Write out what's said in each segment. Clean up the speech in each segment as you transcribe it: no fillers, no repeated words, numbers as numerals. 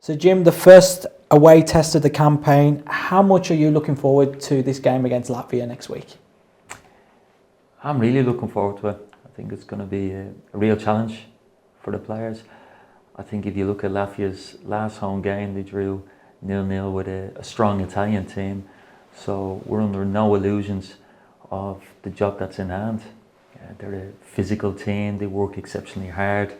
So Jim, the first away test of the campaign, how much are you looking forward to this game against Latvia next week? I'm really looking forward to it. I think it's going to be a real challenge for the players. I think if you look at Latvia's last home game, they drew 0-0 with a strong Italian team. So we're under no illusions of the job that's in hand. They're a physical team, they work exceptionally hard.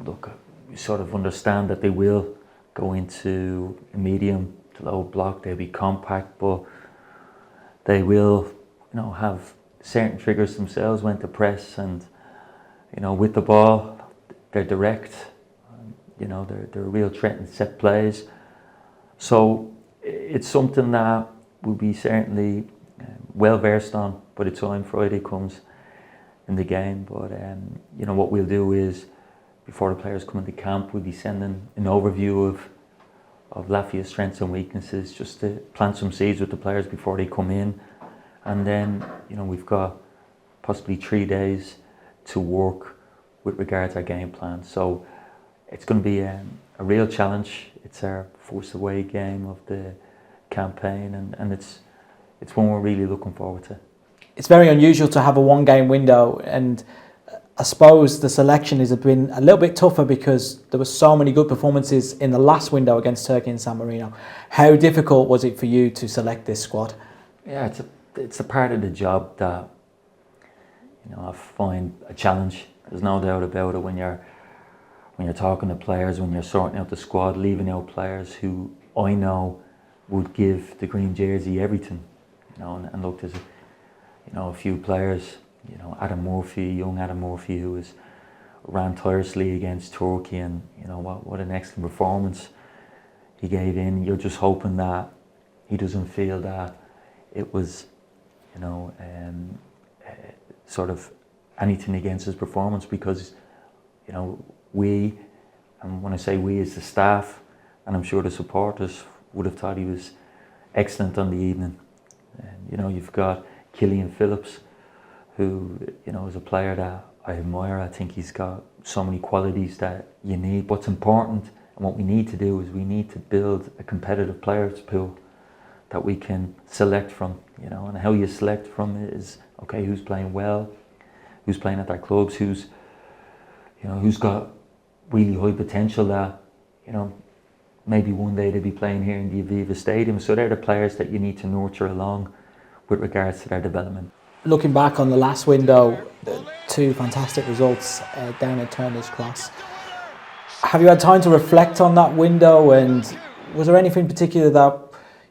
Look, we sort of understand that they will go into a medium to low block. They'll be compact, but they will, have certain triggers themselves when to press, and with the ball, they're direct. They're a real threat in set plays. So it's something that we'll be certainly well versed on by the time Friday comes in the game. But what we'll do is, before the players come into camp, we'll be sending an overview of Latvia's strengths and weaknesses, just to plant some seeds with the players before they come in. And then, we've got possibly 3 days to work with regards to our game plan. So it's going to be a real challenge. It's our first away game of the campaign, and it's one we're really looking forward to. It's very unusual to have a one-game window, and I suppose the selection has been a little bit tougher because there were so many good performances in the last window against Turkey and San Marino. How difficult was it for you to select this squad? Yeah, it's a part of the job that I find a challenge. There's no doubt about it when you're talking to players, when you're sorting out the squad, leaving out players who I know would give the green jersey everything. And look, there's a few players. Adam Murphy, young Adam Murphy, who ran tirelessly against Turkey, and what an excellent performance he gave in. You're just hoping that he doesn't feel that it was, sort of anything against his performance, because we, and when I say we, as the staff, and I'm sure the supporters would have thought he was excellent on the evening. And you've got Killian Phillips, who is a player that I admire. I think he's got so many qualities that you need. What's important and what we need to do is we need to build a competitive players pool that we can select from. And how you select from it is, okay, who's playing well, who's playing at their clubs, who's got really high potential that maybe one day they'll be playing here in the Aviva Stadium. So they're the players that you need to nurture along with regards to their development. Looking back on the last window, 2 fantastic results down at Turner's Cross. Have you had time to reflect on that window, and was there anything particular that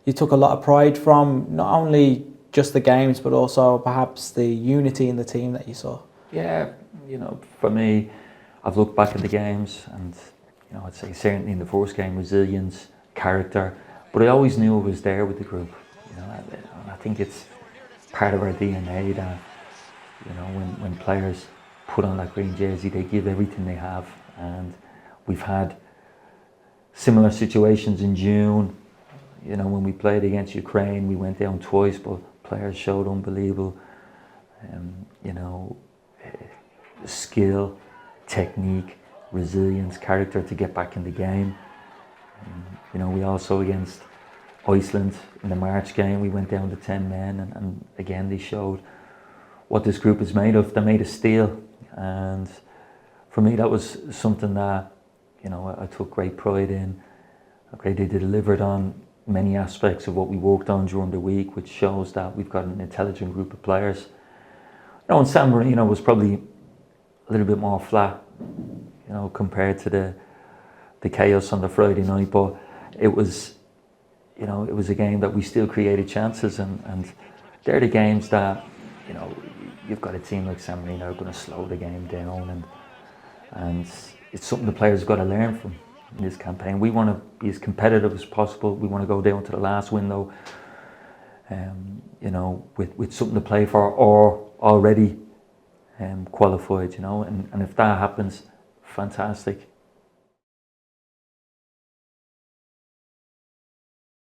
you took a lot of pride from, not only just the games but also perhaps the unity in the team that you saw? Yeah, for me, I've looked back at the games, and I'd say certainly in the first game, resilience, character, but I always knew it was there with the group. I think it's part of our DNA that when players put on that green jersey, they give everything they have. And we've had similar situations in June. When we played against Ukraine, we went down twice, but players showed unbelievable skill, technique, resilience, character to get back in the game. We also, against Iceland in the March game, we went down to 10 men, and again they showed what this group is made of. They're made of steel, and for me that was something that I took great pride in. Okay, they delivered on many aspects of what we worked on during the week, which shows that we've got an intelligent group of players. And San Marino was probably a little bit more flat, compared to the chaos on the Friday night, but it was a game that we still created chances, and they're the games that you've got a team like San Marino going to slow the game down, and it's something the players have got to learn from in this campaign. We want to be as competitive as possible. We want to go down to the last window with something to play for, or already qualified, and if that happens, fantastic.